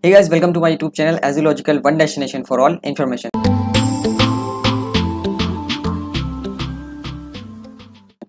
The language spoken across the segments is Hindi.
Hey guys, welcome to my YouTube channel Aziological One Destination for All Information।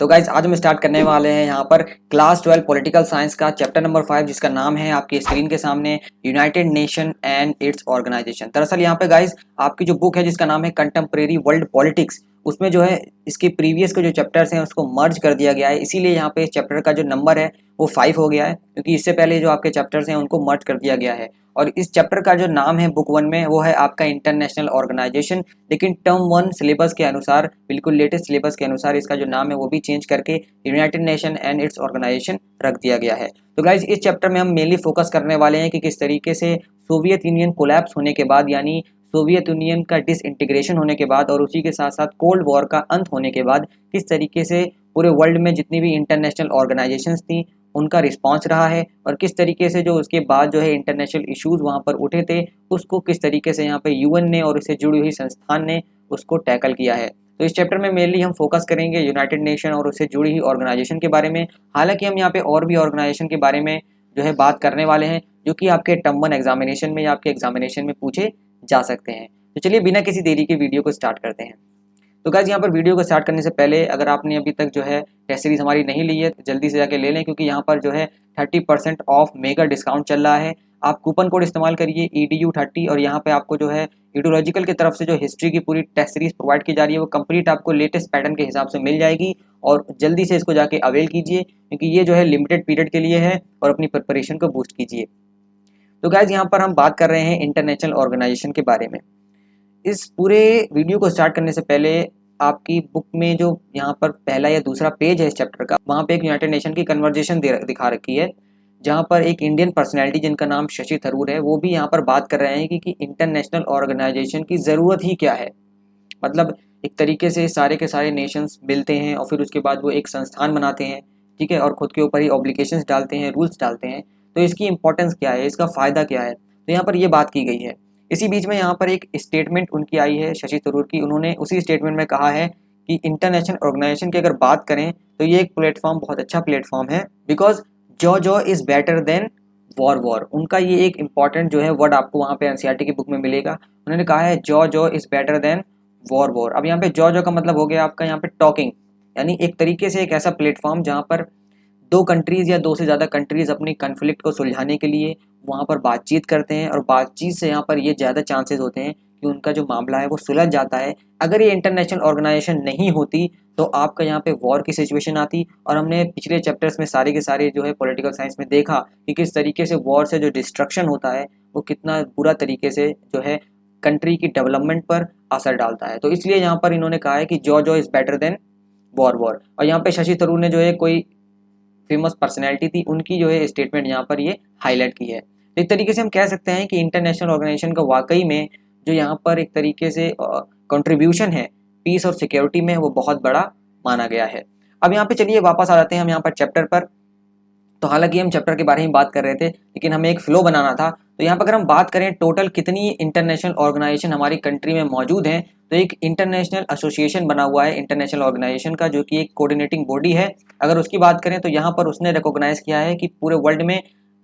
तो गाइज आज हम स्टार्ट करने वाले हैं यहाँ पर क्लास 12 पॉलिटिकल साइंस का चैप्टर नंबर 5, जिसका नाम है आपकी स्क्रीन के सामने United Nation and its organisation. दरअसल यहाँ पे गाइज आपकी जो बुक है जिसका नाम है कंटेम्प्रेरी वर्ल्ड पॉलिटिक्स, उसमें जो है इसके प्रीवियस के जो चैप्टर्स हैं उसको मर्ज कर दिया गया है, इसीलिए यहाँ पे इस चैप्टर का जो नंबर है वो 5 हो गया है, क्योंकि इससे पहले जो आपके चैप्टर्स हैं उनको मर्ज कर दिया गया है। और इस चैप्टर का जो नाम है बुक 1 में वो है आपका इंटरनेशनल ऑर्गेनाइजेशन, लेकिन टर्म 1 सिलेबस के अनुसार, बिल्कुल लेटेस्ट सिलेबस के अनुसार इसका जो नाम है वो भी चेंज करके United Nation and its organisation रख दिया गया है। तो गाइज इस चैप्टर में हम मेनली फोकस करने वाले हैं कि किस तरीके से सोवियत यूनियन कोलैप्स होने के बाद, यानी सोवियत यूनियन का डिसइंटीग्रेशन होने के बाद और उसी के साथ साथ कोल्ड वॉर का अंत होने के बाद किस तरीके से पूरे वर्ल्ड में जितनी भी इंटरनेशनल ऑर्गेनाइजेशंस थी उनका रिस्पांस रहा है, और किस तरीके से जो उसके बाद जो है इंटरनेशनल इश्यूज वहाँ पर उठे थे उसको किस तरीके से यहाँ पे यूएन ने और उससे जुड़ी हुई संस्थान ने उसको टैकल किया है। तो इस चैप्टर में मेनली हम फोकस करेंगे यूनाइटेड नेशन और उससे जुड़ी हुई ऑर्गेनाइजेशन के बारे में। हालांकि हम यहाँ पे और भी ऑर्गेनाइजेशन के बारे में जो है बात करने वाले हैं जो कि आपके टर्म 1 एग्जामिनेशन में या आपके एग्जामिनेशन में पूछे जा सकते हैं। तो चलिए बिना किसी देरी के वीडियो को स्टार्ट करते हैं। तो गाइज यहाँ पर वीडियो को स्टार्ट करने से पहले अगर आपने अभी तक जो है टेस्ट सीरीज हमारी नहीं ली है तो जल्दी से जाके ले लें, क्योंकि यहाँ पर जो है 30% ऑफ मेगा डिस्काउंट चल रहा है। आप कूपन कोड इस्तेमाल करिए EDU30, और यहाँ पे आपको जो है ईडियोलॉजिकल की तरफ से जो हिस्ट्री की पूरी टेस्ट सीरीज प्रोवाइड की जा रही है वो कंप्लीट आपको लेटेस्ट पैटर्न के हिसाब से मिल जाएगी, और जल्दी से इसको जाके अवेल कीजिए, क्योंकि ये जो है लिमिटेड पीरियड के लिए है, और अपनी प्रिपरेशन को बूस्ट कीजिए। तो गाइज यहाँ पर हम बात कर रहे हैं इंटरनेशनल ऑर्गेनाइजेशन के बारे में। इस पूरे वीडियो को स्टार्ट करने से पहले आपकी बुक में जो यहाँ पर पहला या दूसरा पेज है इस चैप्टर का, वहाँ पे एक यूनाइटेड नेशन की कन्वर्जेशन दिखा रखी है, जहाँ पर एक इंडियन पर्सनैलिटी जिनका नाम शशि थरूर है वो भी यहाँ पर बात कर रहे हैं कि इंटरनेशनल ऑर्गेनाइजेशन की ज़रूरत ही क्या है। मतलब एक तरीके से सारे के सारे नेशंस मिलते हैं और फिर उसके बाद वो एक संस्थान बनाते हैं, ठीक है, और खुद के ऊपर ही ऑब्लिगेशंस डालते हैं, रूल्स डालते हैं। तो इसकी इंपॉर्टेंस क्या है, इसका फ़ायदा क्या है, तो यहाँ पर ये बात की गई है। इसी बीच में यहाँ पर एक स्टेटमेंट उनकी आई है शशि थरूर की। उन्होंने उसी स्टेटमेंट में कहा है कि इंटरनेशनल ऑर्गेनाइजेशन की अगर बात करें तो ये एक प्लेटफॉर्म, बहुत अच्छा प्लेटफॉर्म है, बिकॉज जो इज़ बेटर देन वॉर। उनका ये एक इंपॉर्टेंट जो है वर्ड आपको वहाँ पे एनसीईआरटी की बुक में मिलेगा। उन्होंने कहा है जो इज़ बेटर देन वॉर। अब यहाँ पे जो का मतलब हो गया आपका यहाँ पे टॉकिंग, यानी एक तरीके से एक ऐसा प्लेटफॉर्म जहाँ पर दो कंट्रीज़ या दो से ज़्यादा कंट्रीज़ अपनी कन्फ्लिक्ट को सुलझाने के लिए वहाँ पर बातचीत करते हैं, और बातचीत से यहाँ पर ये ज़्यादा चांसेस होते हैं कि उनका जो मामला है वो सुलझ जाता है। अगर ये इंटरनेशनल ऑर्गेनाइजेशन नहीं होती तो आपका यहाँ पे वॉर की सिचुएशन आती, और हमने पिछले चैप्टर्स में सारे के सारे जो है पॉलिटिकल साइंस में देखा कि किस तरीके से वॉर से जो डिस्ट्रक्शन होता है वो कितना बुरा तरीके से जो है कंट्री की डेवलपमेंट पर असर डालता है। तो इसलिए यहाँ पर इन्होंने कहा है कि जो इज़ बेटर देन वॉर। और यहाँ पे शशि थरूर ने जो है कोई फेमस पर्सनैलिटी थी, उनकी जो है स्टेटमेंट यहाँ पर ये हाईलाइट की है। तो एक तरीके से हम कह सकते हैं कि इंटरनेशनल ऑर्गेनाइजेशन का वाकई में जो यहाँ पर एक तरीके से कंट्रीब्यूशन है पीस और सिक्योरिटी में वो बहुत बड़ा माना गया है। अब यहाँ पे चलिए वापस आ जाते हैं हम यहाँ पर चैप्टर पर। तो हालांकि हम चैप्टर के बारे में बात कर रहे थे, लेकिन हमें एक फ्लो बनाना था। तो यहाँ पर अगर हम बात करें टोटल कितनी इंटरनेशनल ऑर्गेनाइजेशन हमारी कंट्री में मौजूद हैं, तो एक इंटरनेशनल एसोसिएशन बना हुआ है इंटरनेशनल ऑर्गेनाइजेशन का, जो कि एक कोऑर्डिनेटिंग बॉडी है। अगर उसकी बात करें तो यहाँ पर उसने रिकॉग्नाइज किया है कि पूरे वर्ल्ड में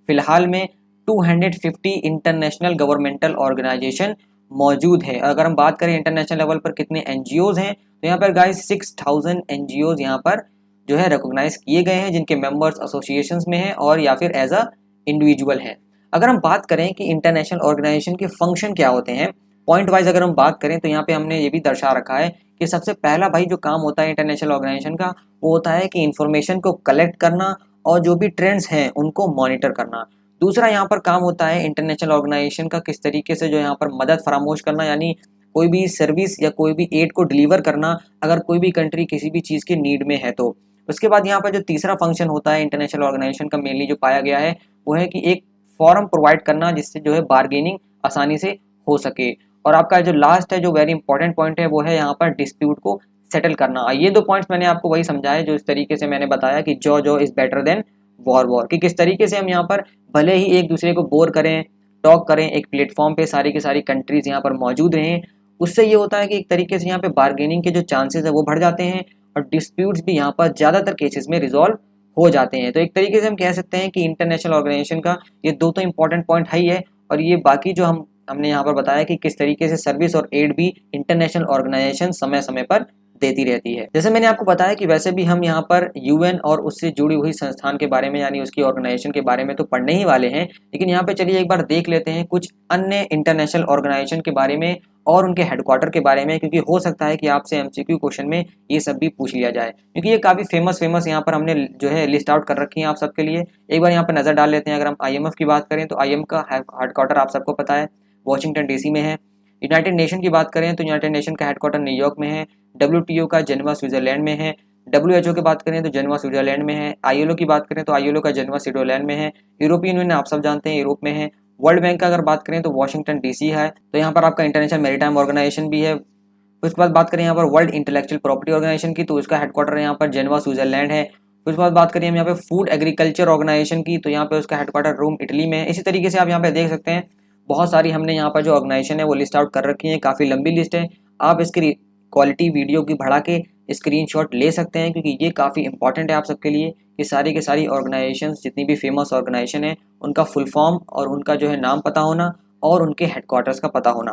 फिलहाल में 250 इंटरनेशनल गवर्नमेंटल ऑर्गेनाइजेशन मौजूद है। अगर हम बात करें इंटरनेशनल लेवल पर कितने एनजीओज हैं, तो यहाँ पर गाइस 6000 एनजीओज यहाँ पर जो है रिकॉग्नाइज किए गए हैं, जिनके मेंबर्स एसोसिएशंस में हैं और या फिर एज अ इंडिविजुअल हैं। अगर हम बात करें कि इंटरनेशनल ऑर्गेनाइजेशन के फंक्शन क्या होते हैं पॉइंट वाइज अगर हम बात करें, तो यहाँ पे हमने ये भी दर्शा रखा है कि सबसे पहला भाई जो काम होता है इंटरनेशनल ऑर्गेनाइजेशन का वो होता है कि इंफॉर्मेशन को कलेक्ट करना और जो भी ट्रेंड्स हैं उनको मॉनिटर करना। दूसरा यहाँ पर काम होता है इंटरनेशनल ऑर्गेनाइजेशन का किस तरीके से जो यहाँ पर मदद फरामोश करना, यानी कोई भी सर्विस या कोई भी एड को डिलीवर करना अगर कोई भी कंट्री किसी भी चीज़ की नीड में है तो। उसके बाद यहाँ पर जो तीसरा फंक्शन होता है इंटरनेशनल ऑर्गेनाइजेशन का मेनली जो पाया गया है वो है कि एक फॉरम प्रोवाइड करना जिससे जो है बार्गेनिंग आसानी से हो सके। और आपका जो लास्ट है, जो वेरी इंपॉर्टेंट पॉइंट है, वो है यहाँ पर डिस्प्यूट को सेटल करना। ये दो पॉइंट्स मैंने आपको वही समझाया जो इस तरीके से मैंने बताया कि जो इज़ बेटर देन वॉर, कि किस तरीके से हम यहाँ पर भले ही एक दूसरे को बोर करें, टॉक करें, एक प्लेटफॉर्म पे सारी की सारी कंट्रीज यहाँ पर मौजूद रहें, उससे ये होता है कि एक तरीके से यहाँ पे बार्गेनिंग के जो चांसेस है वो बढ़ जाते हैं और डिस्प्यूट्स भी यहाँ पर ज़्यादातर केसेस में रिजॉल्व हो जाते हैं। तो एक तरीके से हम कह सकते हैं कि इंटरनेशनल ऑर्गेनाइजेशन का ये दो तो इंपॉर्टेंट पॉइंट है ही है, और ये बाकी जो हमने यहाँ पर बताया कि किस तरीके से सर्विस और एड भी इंटरनेशनल ऑर्गेनाइजेशन समय समय पर देती रहती है। जैसे मैंने आपको बताया कि वैसे भी हम यहाँ पर यूएन और उससे जुड़ी हुई संस्थान के बारे में यानी उसकी ऑर्गेनाइजेशन के बारे में तो पढ़ने ही वाले हैं, लेकिन यहाँ पे चलिए एक बार देख लेते हैं कुछ अन्य इंटरनेशनल ऑर्गेनाइजेशन के बारे में और उनके हेडक्वार्टर के बारे में, क्योंकि हो सकता है कि आपसे एमसीक्यू क्वेश्चन में ये सब भी पूछ लिया जाए, क्योंकि ये काफ़ी फेमस यहाँ पर हमने जो है लिस्ट आउट कर रखी है आप सबके लिए। एक बार यहाँ पर नज़र डाल लेते हैं। अगर हम आईएमएफ की बात करें तो आईएमएफ का हेडक्वार्टर आप सबको पता है वॉशिंगटन डीसी में है। यूनाइटेड नेशन की बात करें तो यूनाइटेड नेशन का हेडक्वार्टर न्यूयॉर्क में है। डब्ल्यूटीओ का जेनेवा स्विट्जरलैंड में है। डब्ल्यूएचओ की बात करें तो जेनेवा स्विट्जरलैंड में है। आईएलओ की बात करें तो आईएलओ का जेनेवा स्विट्जरलैंड में है। यूरोपियन यूनियन आप सब जानते हैं यूरोप में है। वर्ल्ड बैंक का अगर बात करें तो वॉशिंगटन डीसी है। तो यहाँ पर आपका इंटरनेशनल मैरीटाइम ऑर्गेनाइजेशन भी है। उसके बाद बात करें यहाँ पर वर्ल्ड इंटेलेक्चुअल प्रॉपर्टी ऑर्गेनाइजेशन की, तो उसका हेडक्वार्टर यहाँ पर जेनेवा स्विट्जरलैंड है। उसके बाद बात करें हम यहाँ पे फूड एग्रीकल्चर ऑर्गेनाइजेशन की, तो यहाँ पे उसका हेडक्वार्टर रोम इटली में है। इसी तरीके से आप यहाँ पे देख सकते हैं बहुत सारी हमने यहाँ पर जो ऑर्गेनाइजेशन है वो लिस्ट आउट कर रखी है, काफ़ी लंबी लिस्ट है। आप इसकी क्वालिटी वीडियो की बढ़ा के स्क्रीनशॉट ले सकते हैं, क्योंकि ये काफ़ी इंपॉर्टेंट है आप सबके लिए कि सारी के सारी ऑर्गेनाइजेशन जितनी भी फेमस ऑर्गेनाइजेशन है उनका फुल फॉर्म और उनका जो है नाम पता होना और उनके हेडक्वार्टर्स का पता होना।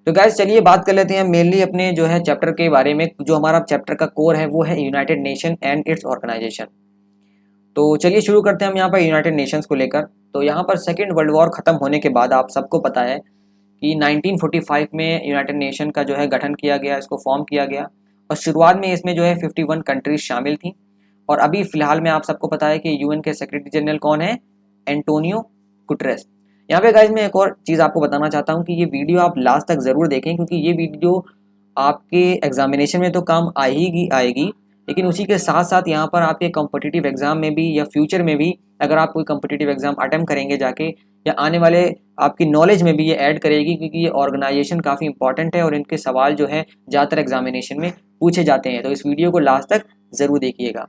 तो गाइस चलिए बात कर लेते हैं मेनली अपने जो है चैप्टर के बारे में। जो हमारा चैप्टर का कोर है वो है United Nation and its organisation. तो चलिए शुरू करते हैं हम यहाँ पर यूनाइटेड नेशंस को लेकर। तो यहाँ पर सेकेंड वर्ल्ड वॉर ख़त्म होने के बाद आप सबको पता है कि 1945 में यूनाइटेड नेशन का जो है गठन किया गया, इसको फॉर्म किया गया और शुरुआत में इसमें जो है 51 कंट्रीज शामिल थी। और अभी फिलहाल में आप सबको पता है कि यूएन के सेक्रेटरी जनरल कौन है? Antonio Guterres. यहाँ पे गाइज मैं एक और चीज़ आपको बताना चाहता हूँ कि ये वीडियो आप लास्ट तक ज़रूर देखें, क्योंकि ये वीडियो आपके एग्जामिनेशन में तो काम आएगी, लेकिन उसी के साथ साथ यहाँ पर आपके कॉम्पिटिटिव एग्जाम में भी या फ्यूचर में भी अगर आप कोई कॉम्पिटिटिव एग्जाम अटेम्प्ट करेंगे जाके, या आने वाले आपकी नॉलेज में भी ये ऐड करेगी, क्योंकि ये ऑर्गेनाइजेशन काफ़ी इंपॉर्टेंट है और इनके सवाल जो है ज़्यादातर एग्जामिनेशन में पूछे जाते हैं। तो इस वीडियो को लास्ट तक ज़रूर देखिएगा।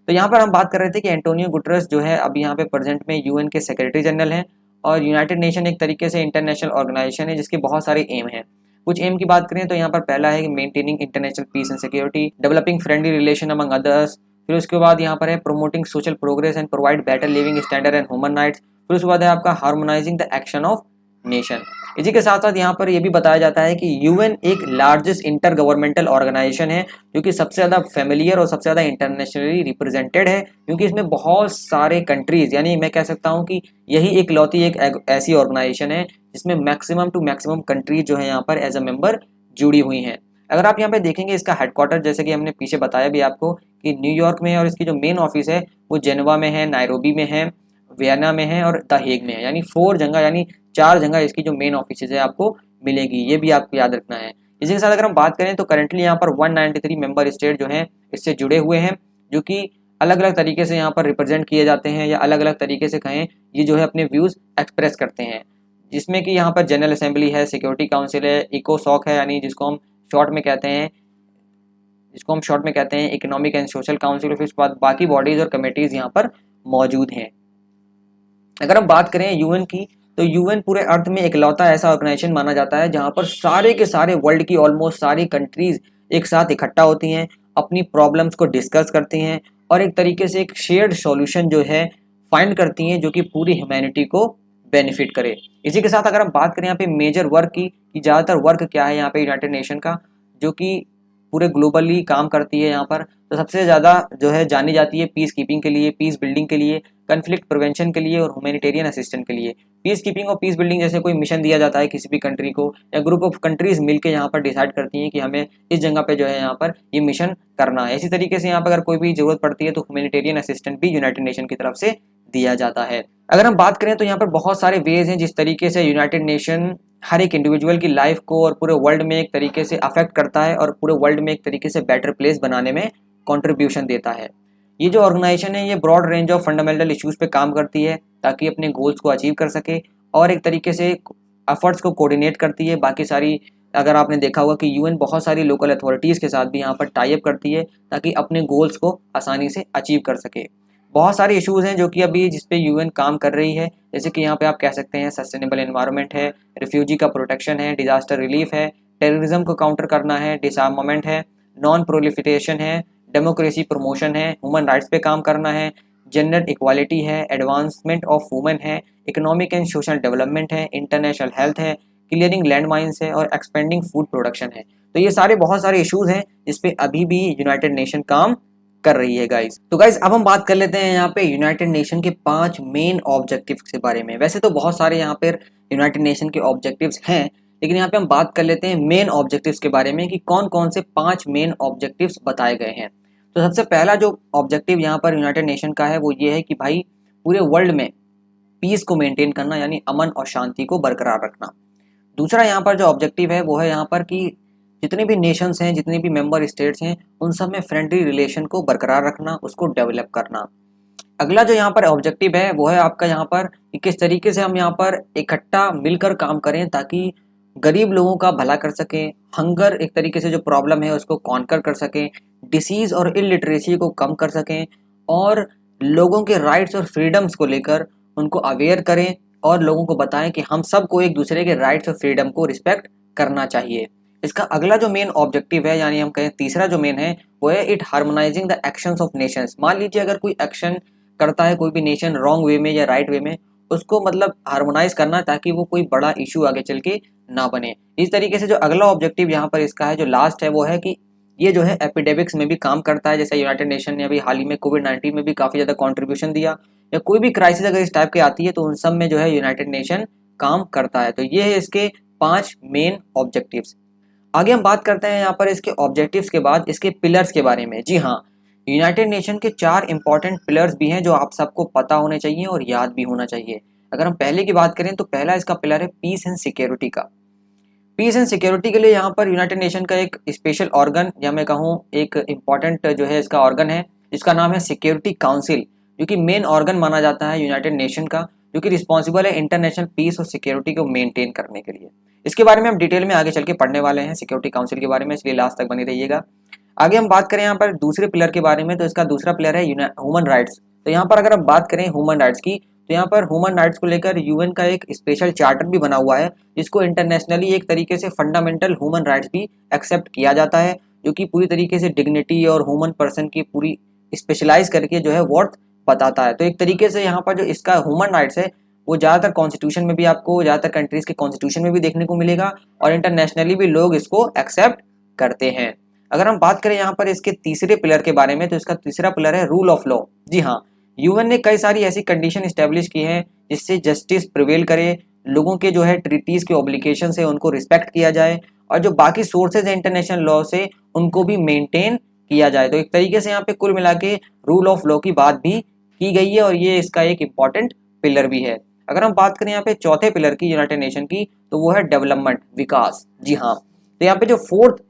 तो यहाँ पर हम बात कर रहे थे कि एंटोनियो गुटेरेस जो है अभी यहाँ पे प्रेजेंट में यूएन के सेक्रेटरी जनरल हैं और यूनाइटेड नेशन एक तरीके से इंटरनेशनल ऑर्गेनाइजेशन है जिसके बहुत सारे एम हैं। कुछ एम की बात करें तो यहाँ पर पहला है maintaining international peace and security, developing friendly relation among others. फिर उसके बाद यहाँ पर है promoting social progress and provide better living standard and human rights. फिर उसके बाद है आपका harmonising the action of nation. इसी के साथ साथ यहाँ पर यह भी बताया जाता है कि यूएन एक लार्जेस्ट इंटर गवर्नमेंटल ऑर्गेनाइजेशन है जो कि सबसे ज़्यादा फेमिलियर और सबसे ज़्यादा इंटरनेशनली रिप्रेजेंटेड है, क्योंकि इसमें बहुत सारे कंट्रीज, यानी मैं कह सकता हूँ कि यही एक लौती एक ऐसी ऑर्गेनाइजेशन है जिसमें मैक्सिमम टू मैक्सिमम कंट्रीज जो है यहाँ पर एज अ मेंबर जुड़ी हुई हैं। अगर आप यहाँ पे देखेंगे इसका हेडक्वार्टर, जैसे कि हमने पीछे बताया भी आपको कि न्यूयॉर्क में है और इसकी जो मेन ऑफिस है वो जेनेवा में है, नायरोबी में है, वियना में है और द हेग में है। यानी 4 जगह यानी 4 जगह इसकी जो मेन ऑफिस है आपको मिलेगी, ये भी आपको याद रखना है। इसी के साथ अगर हम बात करें तो करंटली यहाँ पर 193 मेंबर स्टेट जो हैं इससे जुड़े हुए हैं, जो कि अलग अलग तरीके से यहाँ पर रिप्रेजेंट किए जाते हैं या अलग अलग तरीके से कहें ये जो है अपने व्यूज़ एक्सप्रेस करते हैं, जिसमें कि यहाँ पर जनरल असेंबली है, सिक्योरिटी काउंसिल है, इकोसॉक है यानी जिसको हम शॉर्ट में कहते हैं इकोनॉमिक एंड सोशल काउंसिल। फिर उसके बाद बाकी बॉडीज़ और कमेटीज़ यहाँ पर मौजूद हैं। अगर हम बात करें यूएन की तो यूएन पूरे अर्थ में इकलौता ऐसा ऑर्गेनाइजेशन माना जाता है जहां पर सारे के सारे वर्ल्ड की ऑलमोस्ट सारी कंट्रीज एक साथ इकट्ठा होती हैं, अपनी प्रॉब्लम्स को डिस्कस करती हैं और एक तरीके से एक शेयर्ड सॉल्यूशन जो है फाइंड करती हैं जो कि पूरी ह्यूमैनिटी को बेनिफिट करे। इसी के साथ अगर हम बात करें यहाँ पे मेजर वर्क की कि ज़्यादातर वर्क क्या है यहाँ पे यूनाइटेड नेशन का, जो कि पूरे ग्लोबली काम करती है यहाँ पर, तो सबसे ज़्यादा जो है जानी जाती है पीस कीपिंग के लिए, पीस बिल्डिंग के लिए, कन्फ्लिक्ट प्रिवेंशन के लिए और ह्यूमैनिटेरियन असिस्टेंट के लिए। पीस कीपिंग और पीस बिल्डिंग जैसे कोई मिशन दिया जाता है किसी भी कंट्री को या ग्रुप ऑफ कंट्रीज मिलकर यहाँ पर डिसाइड करती हैं कि हमें इस जगह पे जो है यहाँ पर ये मिशन करना है। इसी तरीके से यहाँ पर अगर कोई भी जरूरत पड़ती है तो ह्यूमैनिटेरियन असिस्टेंट भी यूनाइटेड नेशन की तरफ से दिया जाता है। अगर हम बात करें तो यहाँ पर बहुत सारे वेज हैं जिस तरीके से यूनाइटेड नेशन हर एक इंडिविजुअल की लाइफ को और पूरे वर्ल्ड में एक तरीके से अफेक्ट करता है और पूरे वर्ल्ड में एक तरीके से बेटर प्लेस बनाने में कंट्रीब्यूशन देता है। ये जो ऑर्गेनाइजेशन है ये broad range of fundamental issues पे काम करती है ताकि अपने गोल्स को अचीव कर सके और एक तरीके से एफर्ट्स को कोऑर्डिनेट करती है। बाकी सारी अगर आपने देखा होगा कि यूएन बहुत सारी लोकल अथॉरिटीज़ के साथ भी यहाँ पर टाई अप करती है ताकि अपने गोल्स को आसानी से अचीव कर सके। बहुत सारे इश्यूज़ हैं जो कि अभी जिस पे यूएन काम कर रही है, जैसे कि यहाँ पे आप कह सकते हैं सस्टेनेबल एनवायरनमेंट है, रिफ्यूजी का प्रोटेक्शन है, डिजास्टर रिलीफ है, टेररिज्म को काउंटर करना है, डिसआर्मामेंट है, नॉन प्रोलिफरेशन है, डेमोक्रेसी प्रमोशन है, ह्यूमन राइट्स पे काम करना है, जेंडर इक्वालिटी है, एडवांसमेंट ऑफ वुमेन है, इकोनॉमिक एंड सोशल डेवलपमेंट है, इंटरनेशनल हेल्थ है, क्लियरिंग लैंड माइंस है और एक्सपेंडिंग फूड प्रोडक्शन है। तो ये सारे बहुत सारे इश्यूज हैं जिस पे अभी भी यूनाइटेड नेशन काम कर रही है गाइस। तो गाइस अब हम बात कर लेते हैं यहाँ पे यूनाइटेड नेशन के 5 मेन ऑब्जेक्टिव्स के बारे में। वैसे तो बहुत सारे यहाँ पर यूनाइटेड नेशन के ऑब्जेक्टिव्स हैं, लेकिन यहाँ पे हम बात कर लेते हैं मेन ऑब्जेक्टिव्स के बारे में कि कौन कौन से 5 मेन ऑब्जेक्टिव्स बताए गए हैं। तो सबसे पहला जो ऑब्जेक्टिव यहाँ पर यूनाइटेड नेशन का है वो ये है कि भाई पूरे वर्ल्ड में पीस को मेंटेन करना, यानी अमन और शांति को बरकरार रखना। दूसरा यहाँ पर जो ऑब्जेक्टिव है वो है यहाँ पर कि जितने भी नेशंस हैं, जितने भी मेंबर स्टेट्स हैं, उन सब में फ्रेंडली रिलेशन को बरकरार रखना, उसको डेवलप करना। अगला जो यहाँ पर ऑब्जेक्टिव है वो है आपका यहाँ पर कि किस तरीके से हम यहाँ पर इकट्ठा मिलकर काम करें ताकि गरीब लोगों का भला कर सकें, हंगर एक तरीके से जो प्रॉब्लम है उसको कॉन्कर कर सकें, डिसीज और इलिटरेसी को कम कर सकें और लोगों के राइट्स और फ्रीडम्स को लेकर उनको अवेयर करें और लोगों को बताएं कि हम सबको एक दूसरे के राइट्स और फ्रीडम को रिस्पेक्ट करना चाहिए। इसका अगला जो मेन ऑब्जेक्टिव है, यानी हम कहें तीसरा जो मेन है वो है it harmonising the actions of Nations. मान लीजिए अगर कोई एक्शन करता है कोई भी नेशन रॉन्ग वे में या राइट वे में, उसको मतलब हार्मोनाइज करना ताकि वो कोई बड़ा इशू आगे चल के ना बने। इस तरीके से जो अगला ऑब्जेक्टिव यहाँ पर इसका है जो लास्ट है वो है कि ये जो है एपिडेमिक्स में भी काम करता है। जैसे यूनाइटेड नेशन ने अभी हाल ही में कोविड-19 में भी काफी ज्यादा कंट्रीब्यूशन दिया, या कोई भी क्राइसिस अगर इस टाइप की आती है तो उन सब में जो है यूनाइटेड नेशन काम करता है। तो ये है इसके 5 मेन ऑब्जेक्टिव्स। आगे हम बात करते हैं यहाँ पर इसके ऑब्जेक्टिव्स के बाद इसके पिलर्स के बारे में। जी हाँ, यूनाइटेड नेशन के 4 इंपॉर्टेंट पिलर्स भी हैं जो आप सबको पता होने चाहिए और याद भी होना चाहिए। अगर हम पहले की बात करें तो पहला इसका पिलर है पीस एंड सिक्योरिटी का। पीस एंड सिक्योरिटी के लिए यहाँ पर यूनाइटेड नेशन का एक स्पेशल ऑर्गन, या मैं कहूँ एक इम्पॉर्टेंट जो है इसका ऑर्गन है जिसका नाम है सिक्योरिटी काउंसिल, जो कि मेन ऑर्गन माना जाता है यूनाइटेड नेशन का, जो कि रिस्पॉन्सिबल है इंटरनेशनल पीस और सिक्योरिटी को मेंटेन करने के लिए। इसके बारे में हम डिटेल में आगे चल के पढ़ने वाले हैं सिक्योरिटी काउंसिल के बारे में, इसलिए लास्ट तक बनी रहिएगा। आगे हम बात करें यहाँ पर दूसरे पिलर के बारे में, तो इसका दूसरा पिलर है ह्यूमन राइट्स। तो यहाँ पर अगर हम बात करें ह्यूमन राइट्स की, तो यहाँ पर ह्यूमन राइट्स को लेकर यूएन का एक स्पेशल चार्टर भी बना हुआ है जिसको इंटरनेशनली एक तरीके से फंडामेंटल ह्यूमन राइट्स भी एक्सेप्ट किया जाता है, जो कि पूरी तरीके से डिग्निटी और ह्यूमन पर्सन की पूरी स्पेशलाइज करके जो है वर्थ बताता है। तो एक तरीके से यहाँ पर जो इसका ह्यूमन राइट्स है वो ज़्यादातर कॉन्स्टिट्यूशन में भी आपको ज़्यादातर कंट्रीज के कॉन्स्टिट्यूशन में भी देखने को मिलेगा और इंटरनेशनली भी लोग इसको एक्सेप्ट करते हैं। अगर हम बात करें यहाँ पर इसके तीसरे पिलर के बारे में, तो इसका तीसरा पिलर है रूल ऑफ लॉ। जी हाँ, यूएन ने कई सारी ऐसी कंडीशन इस्टेब्लिश की हैं जिससे जस्टिस प्रिवेल करे, लोगों के जो है ट्रीटीज के ऑब्लिगेशन से उनको रिस्पेक्ट किया जाए और जो बाकी सोर्सेज है इंटरनेशनल लॉ से उनको भी मेंटेन किया जाए। तो एक तरीके से यहाँ पे कुल मिला के रूल ऑफ लॉ की बात भी की गई है और ये इसका एक इम्पॉर्टेंट पिलर भी है। अगर हम बात करें यहाँ पे चौथे पिलर की यूनाइटेड नेशन की, तो वो है डेवलपमेंट, विकास। जी हाँ, तो यहाँ पे जो फोर्थ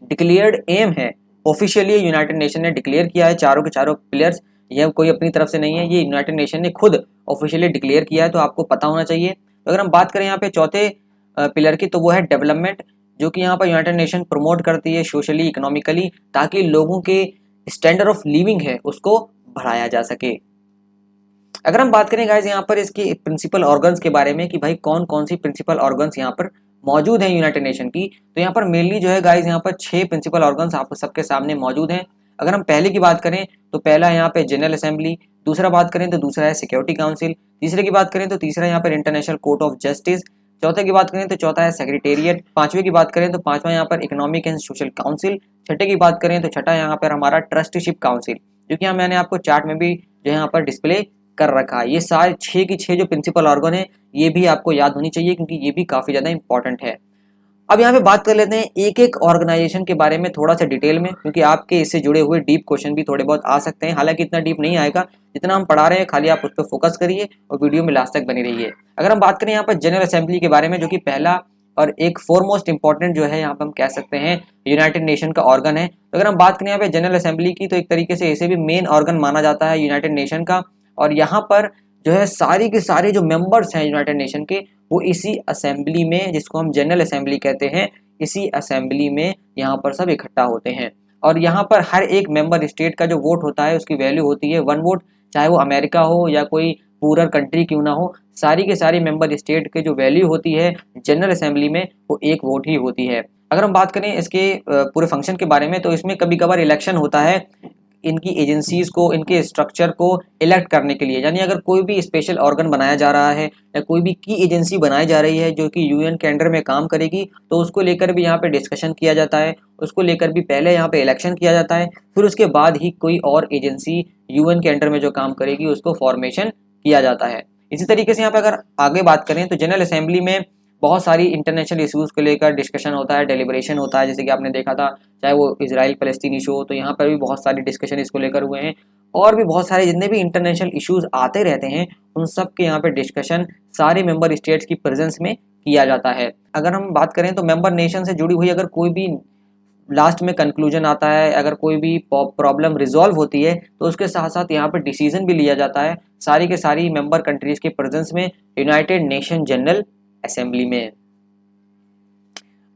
डिक्लेयर्ड एम है ऑफिशियली यूनाइटेड नेशन ने डिक्लेयर किया है, चारों के चारों पिलर्स, ये कोई अपनी तरफ से नहीं है, ये यूनाइटेड नेशन ने खुद ऑफिशियली डिक्लेयर किया है, तो आपको पता होना चाहिए। तो अगर हम बात करें यहाँ पे चौथे पिलर की, तो वो है डेवलपमेंट, जो कि यहाँ पर यूनाइटेड नेशन प्रमोट करती है सोशली इकोनॉमिकली, ताकि लोगों के स्टैंडर्ड ऑफ लिविंग है उसको बढ़ाया जा सके। अगर हम बात करें गाइस यहाँ पर इसके प्रिंसिपल ऑर्गन्स के बारे में कि भाई कौन कौन सी प्रिंसिपल ऑर्गन्स यहाँ पर मौजूद हैं यूनाइटेड नेशन की, तो यहाँ पर मेनली जो है गाइस यहाँ पर 6 प्रिंसिपल ऑर्गन्स आप सबके सामने मौजूद हैं। अगर हम पहले की बात करें तो पहला यहाँ पे जनरल असेंबली, दूसरा बात करें तो दूसरा है सिक्योरिटी काउंसिल, तीसरे की बात करें तो तीसरा यहाँ पर इंटरनेशनल कोर्ट ऑफ जस्टिस, चौथे की बात करें तो चौथा है सेक्रेटेरिएट, पांचवे की बात करें तो पांचवा यहाँ पर इकोनॉमिक एंड सोशल काउंसिल, छठे की बात करें तो छठा यहाँ पर हमारा ट्रस्टीशिप काउंसिल, जो कि मैंने आपको चार्ट में भी जो यहाँ पर डिस्प्ले कर रखा है। ये सारे 6 की 6 जो प्रिंसिपल ऑर्गन है ये भी आपको याद होनी चाहिए क्योंकि ये भी काफी ज्यादा इंपॉर्टेंट है। अब यहाँ पे बात कर लेते हैं एक एक ऑर्गेनाइजेशन के बारे में थोड़ा सा डिटेल में, क्योंकि आपके इससे जुड़े हुए डीप क्वेश्चन भी थोड़े बहुत आ सकते हैं। हालांकि इतना डीप नहीं आएगा जितना हम पढ़ा रहे हैं, खाली आप उस पर फोकस करिए और वीडियो में लास्ट तक बनी रहिए। अगर हम बात करें यहाँ पर जनरल असेंबली के बारे में, जो कि पहला और एक फोरमोस्ट इंपॉर्टेंट जो है यहाँ पर हम कह सकते हैं यूनाइटेड नेशन का ऑर्गन है। तो अगर हम बात करें यहाँ पे जनरल असेंबली की, तो एक तरीके से इसे भी मेन ऑर्गन माना जाता है यूनाइटेड नेशन का, और यहाँ पर जो है सारी के सारे जो मेंबर्स हैं यूनाइटेड नेशन के वो इसी असेंबली में, जिसको हम जनरल असेंबली कहते हैं, इसी असेंबली में यहाँ पर सब इकट्ठा होते हैं। और यहाँ पर हर एक मेंबर स्टेट का जो वोट होता है उसकी वैल्यू होती है 1 वोट, चाहे वो अमेरिका हो या कोई पूरा कंट्री क्यों ना हो, सारी के सारी मेंबर स्टेट के जो वैल्यू होती है जनरल असेंबली में वो 1 वोट ही होती है। अगर हम बात करें इसके पूरे फंक्शन के बारे में, तो इसमें कभी कभार इलेक्शन होता है इनकी एजेंसीज को, इनके स्ट्रक्चर को इलेक्ट करने के लिए, यानी अगर कोई भी स्पेशल ऑर्गन बनाया जा रहा है या कोई भी की एजेंसी बनाई जा रही है जो कि यूएन के अंडर में काम करेगी, तो उसको लेकर भी यहाँ पे डिस्कशन किया जाता है, उसको लेकर भी पहले यहाँ पे इलेक्शन किया जाता है, फिर उसके बाद ही कोई और एजेंसी यूएन के अंडर में जो काम करेगी उसको फॉर्मेशन किया जाता है। इसी तरीके से यहाँ पे अगर आगे बात करें तो जनरल असेंबली में बहुत सारी इंटरनेशनल इश्यूज को लेकर डिस्कशन होता है, डेलिब्रेशन होता है, जैसे कि आपने देखा था चाहे वो इजराइल फलस्तीन इशू हो, तो यहाँ पर भी बहुत सारी डिस्कशन इसको लेकर हुए हैं, और भी बहुत सारे जितने भी इंटरनेशनल इश्यूज आते रहते हैं उन सब के यहाँ पे डिस्कशन सारे मेंबर स्टेट्स की प्रेजेंस में किया जाता है। अगर हम बात करें तो मेंबर नेशन से जुड़ी हुई अगर कोई भी लास्ट में कंक्लूजन आता है, अगर कोई भी प्रॉब्लम रिजॉल्व होती है, तो उसके साथ साथ यहाँ पे डिसीजन भी लिया जाता है सारी के सारी मेंबर कंट्रीज के प्रेजेंस में यूनाइटेड नेशन जनरल असेंबली में।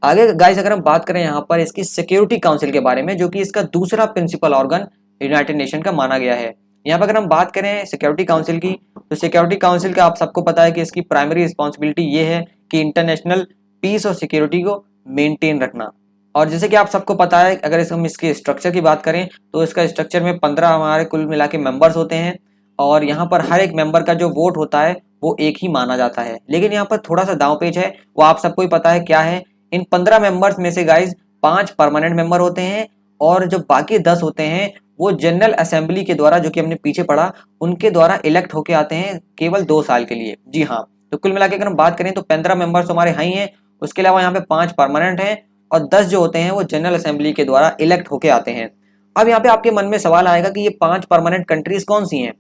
आगे गाइस अगर हम बात करें यहाँ पर इसकी सिक्योरिटी काउंसिल के बारे में, जो कि इसका दूसरा प्रिंसिपल ऑर्गन यूनाइटेड नेशन का माना गया है। यहाँ पर अगर हम बात करें सिक्योरिटी काउंसिल की, तो सिक्योरिटी काउंसिल का आप सबको पता है कि इसकी प्राइमरी रिस्पॉन्सिबिलिटी ये है कि इंटरनेशनल पीस और सिक्योरिटी को मेंटेन रखना। और जैसे कि आप सबको पता है, अगर हम इसके स्ट्रक्चर की बात करें तो इसका स्ट्रक्चर में 15 हमारे कुल मिला के मेंबर्स होते हैं, और यहाँ पर हर एक मेंबर का जो वोट होता है वो एक ही माना जाता है। लेकिन यहाँ पर थोड़ा सा दांवपेच है, वो आप सबको ही पता है क्या है। इन 15 मेंबर्स में से गाइज 5 परमानेंट मेंबर होते हैं, और जो बाकी 10 होते हैं वो जनरल असेंबली के द्वारा, जो कि हमने पीछे पढ़ा, उनके द्वारा इलेक्ट होके आते हैं केवल 2 साल के लिए। जी हाँ, तो कुल मिला के अगर हम बात करें तो 15 मेंबर्स हमारे यहाँ ही हैं, उसके अलावा यहाँ पे 5 परमानेंट हैं, और 10 जो होते हैं वो जनरल असेंबली के द्वारा इलेक्ट होके आते हैं। अब यहाँ पे आपके मन में सवाल आएगा कि ये 5 परमानेंट कंट्रीज कौन सी हैं।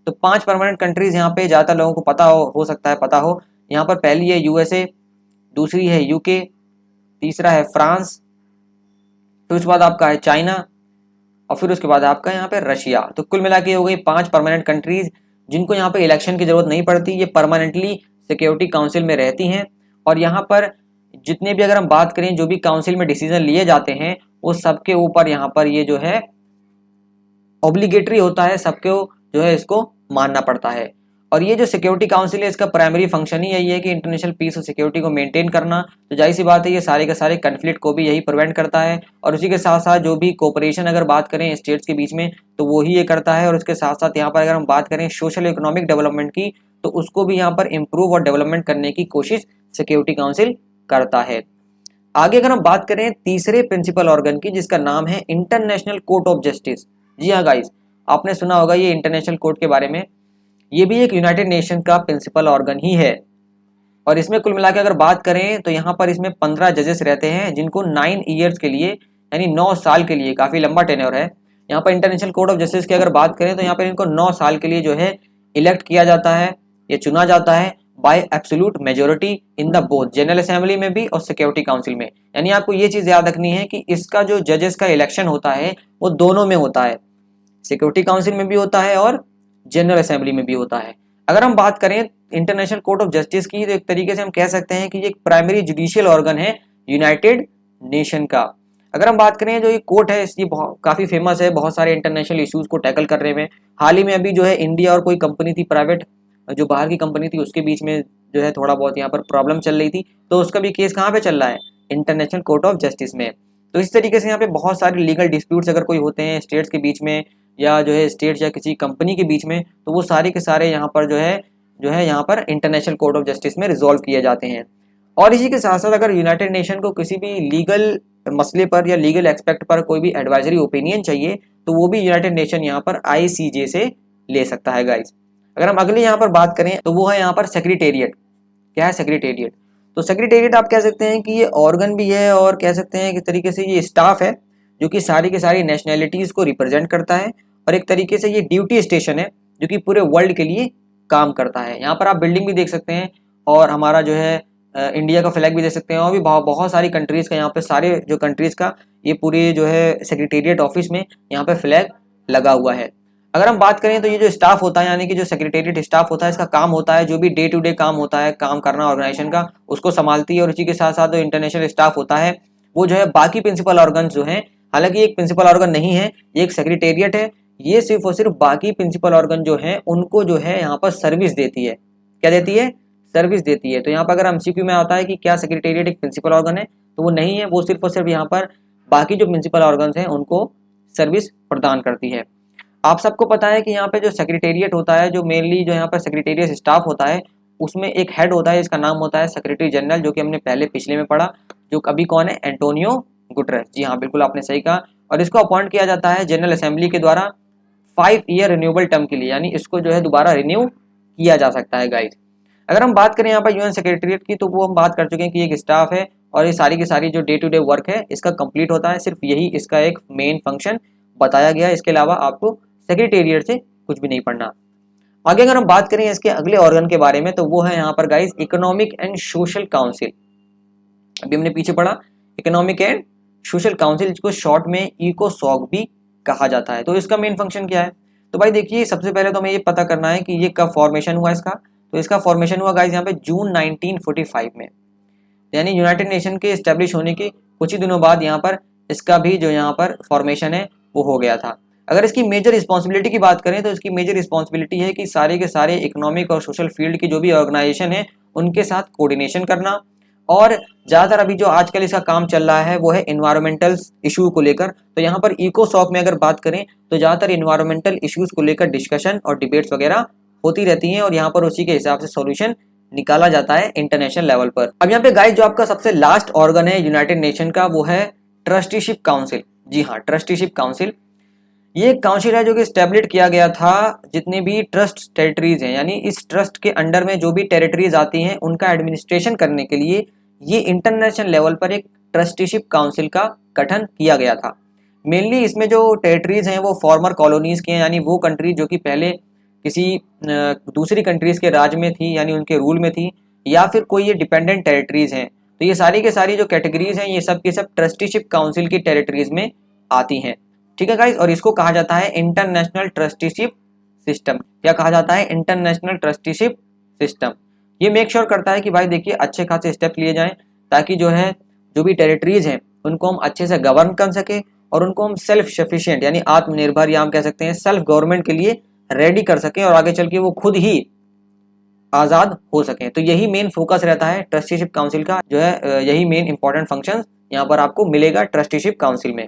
तो 5 परमानेंट कंट्रीज यहाँ पे ज़्यादातर लोगों को पता हो सकता है पता हो। यहाँ पर पहली है यूएसए, दूसरी है यूके, तीसरा है फ्रांस, फिर उसके बाद आपका है चाइना, और फिर उसके बाद आपका यहाँ पे रशिया। तो कुल मिला के हो गई 5 परमानेंट कंट्रीज जिनको यहाँ पे इलेक्शन की जरूरत नहीं पड़ती, ये परमानेंटली सिक्योरिटी काउंसिल में रहती हैं। और यहाँ पर जितने भी अगर हम बात करें जो भी काउंसिल में डिसीजन लिए जाते हैं वो सबके ऊपर यहाँ पर ये जो है ऑब्लिगेटरी होता है, सबको जो है इसको मानना पड़ता है। और ये जो सिक्योरिटी काउंसिल है इसका प्राइमरी फंक्शन ही यही है कि इंटरनेशनल पीस और सिक्योरिटी को मेंटेन करना। तो जाहिर सी बात है ये सारे के सारे कन्फ्लिक्ट को भी यही प्रिवेंट करता है, और उसी के साथ साथ जो भी कोऑपरेशन अगर बात करें स्टेट्स के बीच में तो वो ही ये करता है। और उसके साथ साथ यहाँ पर अगर हम बात करें सोशल इकोनॉमिक डेवलपमेंट की, तो उसको भी यहाँ पर इम्प्रूव और डेवलपमेंट करने की कोशिश सिक्योरिटी काउंसिल करता है। आगे अगर हम बात करें तीसरे प्रिंसिपल ऑर्गन की, जिसका नाम है इंटरनेशनल कोर्ट ऑफ जस्टिस। जी हाँ गाइस, आपने सुना होगा ये इंटरनेशनल कोर्ट के बारे में। ये भी एक यूनाइटेड नेशन का प्रिंसिपल ऑर्गन ही है, और इसमें कुल मिला के अगर बात करें तो यहाँ पर इसमें 15 जजेस रहते हैं जिनको 9 ईयर्स के लिए, यानी 9 साल के लिए, काफी लंबा टेन्योर है। यहाँ पर इंटरनेशनल कोर्ट ऑफ जस्टिस की अगर बात करें तो यहाँ पर इनको 9 साल के लिए जो है इलेक्ट किया जाता है, ये चुना जाता है bye absolute majority in the both general assembly में भी और सिक्योरिटी काउंसिल में। यानी आपको ये चीज याद रखनी है कि इसका जो जजेस का इलेक्शन होता है वो दोनों में होता है, सिक्योरिटी काउंसिल में भी होता है और जनरल असेंबली में भी होता है। अगर हम बात करें इंटरनेशनल कोर्ट ऑफ जस्टिस की, तो एक तरीके से हम कह सकते हैं कि ये एक प्राइमरी जुडिशियल ऑर्गन है यूनाइटेड नेशन का। अगर हम बात करें जो ये कोर्ट है ये काफी फेमस है बहुत सारे इंटरनेशनल इश्यूज को टैकल करने में। हाल ही में अभी जो है इंडिया और कोई कंपनी थी प्राइवेट, जो बाहर की कंपनी थी, उसके बीच में जो है थोड़ा बहुत यहाँ पर प्रॉब्लम चल रही थी, तो उसका भी केस कहाँ पे चल रहा है, इंटरनेशनल कोर्ट ऑफ जस्टिस में। तो इस तरीके से यहाँ पे बहुत सारे लीगल डिस्प्यूट्स अगर कोई होते हैं स्टेट्स के बीच में या जो है स्टेट्स या किसी कंपनी के बीच में, तो वो सारे के सारे यहाँ पर जो है यहाँ पर इंटरनेशनल कोर्ट ऑफ जस्टिस में रिजॉल्व किए जाते हैं। और इसी के साथ साथ अगर यूनाइटेड नेशन को किसी भी लीगल मसले पर या लीगल एक्सपेक्ट पर कोई भी एडवाइजरी ओपिनियन चाहिए, तो वो भी यूनाइटेड नेशन यहाँ पर ICJ से ले सकता है गाइज। अगर हम अगले यहाँ पर बात करें तो वो है यहाँ पर सेक्रेटेरिएट। क्या है सेक्रेटेरिएट? तो सेक्रेटेरिएट आप कह सकते हैं कि ये ऑर्गन भी है, और कह सकते हैं कि तरीके से ये स्टाफ है जो कि सारी के सारी नेशनैलिटीज को रिप्रेजेंट करता है, और एक तरीके से ये ड्यूटी स्टेशन है जो कि पूरे वर्ल्ड के लिए काम करता है। यहाँ पर आप बिल्डिंग भी देख सकते हैं, और हमारा जो है इंडिया का फ्लैग भी देख सकते हैं, और भी बहुत सारी कंट्रीज का यहाँ पे सारे जो कंट्रीज का ये पूरे जो है सेक्रेटेरिएट ऑफिस में यहाँ पे फ्लैग लगा हुआ है। अगर हम बात करें तो ये जो स्टाफ होता है, यानी कि जो सेक्रेटेरिएट स्टाफ होता है, इसका काम होता है जो भी डे टू डे काम होता है, काम करना ऑर्गेनाइजेशन का, उसको संभालती है। और इसी के साथ साथ जो इंटरनेशनल स्टाफ होता है वो जो है बाकी प्रिंसिपल ऑर्गन जो हैं, हालांकि एक प्रिंसिपल ऑर्गन नहीं है, ये एक सेक्रेटेरिएट है, ये सिर्फ और सिर्फ बाकी प्रिंसिपल ऑर्गन जो है उनको जो है यहाँ पर सर्विस देती है। क्या देती है? सर्विस देती है। तो यहाँ पर अगर MCQ में आता है कि क्या सेक्रेटेरिएट एक प्रिंसिपल ऑर्गन है, तो वो नहीं है, वो सिर्फ और सिर्फ यहाँ पर बाकी जो प्रिंसिपल ऑर्गन हैं उनको सर्विस प्रदान करती है। आप सबको पता है कि यहाँ पे जो सेक्रेटेरिएट होता है, जो मेनली जो यहाँ पर सेक्रेटेरिएट स्टाफ होता है, उसमें एक हेड होता है, इसका नाम होता है सेक्रेटरी जनरल, जो कि हमने पहले पिछले में पढ़ा, जो अभी कौन है, एंटोनियो गुटरेस। जी हाँ, बिल्कुल आपने सही कहा। और इसको अपॉइंट किया जाता है जनरल असेंबली के द्वारा 5 ईयर रिन्यूएबल टर्म के लिए, यानी इसको जो है दोबारा रिन्यू किया जा सकता है गाइस। अगर हम बात करें यहाँ पर यूएन सेक्रेटेरिएट की, तो वो हम बात कर चुके हैं कि एक स्टाफ है और ये सारी की सारी जो डे टू डे वर्क है इसका कंप्लीट होता है, सिर्फ यही इसका एक मेन फंक्शन बताया गया है। इसके अलावा आपको सेक्रेटेरिएट से कुछ भी नहीं पढ़ना। आगे अगर हम बात करें इसके अगले ऑर्गन के बारे में, तो वो है यहाँ पर guys economic and social council. अभी हमने पीछे पढ़ा इकोनॉमिक एंड सोशल काउंसिल, जिसको शॉर्ट में इकोसॉक भी कहा जाता है। तो इसका मेन फंक्शन क्या है? तो भाई देखिए, सबसे पहले तो हमें ये पता करना है कि ये कब फॉर्मेशन हुआ इसका। तो इसका फॉर्मेशन हुआ गाइस यहाँ पे जून 1945 में, यानी यूनाइटेड नेशन के स्टैब्लिश होने के कुछ ही दिनों बाद यहाँ पर इसका भी जो यहाँ पर फॉर्मेशन है वो हो गया था। अगर इसकी मेजर रिस्पॉन्सिबिलिटी की बात करें, तो इसकी मेजर रिस्पॉन्सिबिलिटी है कि सारे के सारे इकोनॉमिक और सोशल फील्ड की जो भी ऑर्गेनाइजेशन है उनके साथ कोऑर्डिनेशन करना। और ज़्यादातर अभी जो आजकल इसका काम चल रहा है वो है इन्वायरमेंटल इशू को लेकर। तो यहाँ पर इकोसॉक में अगर बात करें तो ज़्यादातर इन्वायरमेंटल इश्यूज को लेकर डिस्कशन और डिबेट्स वगैरह होती रहती हैं, और यहाँ पर उसी के हिसाब से सॉल्यूशन निकाला जाता है इंटरनेशनल लेवल पर। अब यहाँ पे गाइस जो आपका सबसे लास्ट ऑर्गन है यूनाइटेड नेशन का, वो है ट्रस्टीशिप काउंसिल। जी हाँ, ट्रस्टीशिप काउंसिल ये एक काउंसिल है जो कि स्टैब्लिश किया गया था जितने भी ट्रस्ट टेरिटरीज हैं, यानी इस ट्रस्ट के अंडर में जो भी टेरिटरीज आती हैं उनका एडमिनिस्ट्रेशन करने के लिए ये इंटरनेशनल लेवल पर एक ट्रस्टीशिप काउंसिल का गठन किया गया था। मेनली इसमें जो टेरिटरीज हैं वो फॉर्मर कॉलोनीज की हैं, यानी वो कंट्रीज जो कि पहले किसी दूसरी कंट्रीज के राज में थी, यानी उनके रूल में थी, या फिर कोई ये डिपेंडेंट टेरिटरीज हैं। तो ये सारी के सारी जो कैटेगरीज हैं ये सब की सब ट्रस्टीशिप काउंसिल की टेरिटरीज में आती हैं। ठीक है गाइस, और इसको कहा जाता है इंटरनेशनल ट्रस्टीशिप सिस्टम। क्या कहा जाता है? International trusteeship system. ये मेक श्योर करता है कि भाई देखिए अच्छे खासे स्टेप लिए जाएं, ताकि जो है जो भी टेरिटरीज हैं उनको हम अच्छे से गवर्न कर सके और उनको हम सेल्फ सफिशिएंट यानी आत्मनिर्भर, या हम कह सकते हैं सेल्फ गवर्नमेंट के लिए रेडी कर सकें, और आगे चल के वो खुद ही आज़ाद हो सकें। तो यही मेन फोकस रहता है ट्रस्टीशिप काउंसिल का, जो है यही मेन इंपॉर्टेंट फंक्शन यहाँ पर आपको मिलेगा ट्रस्टीशिप काउंसिल में।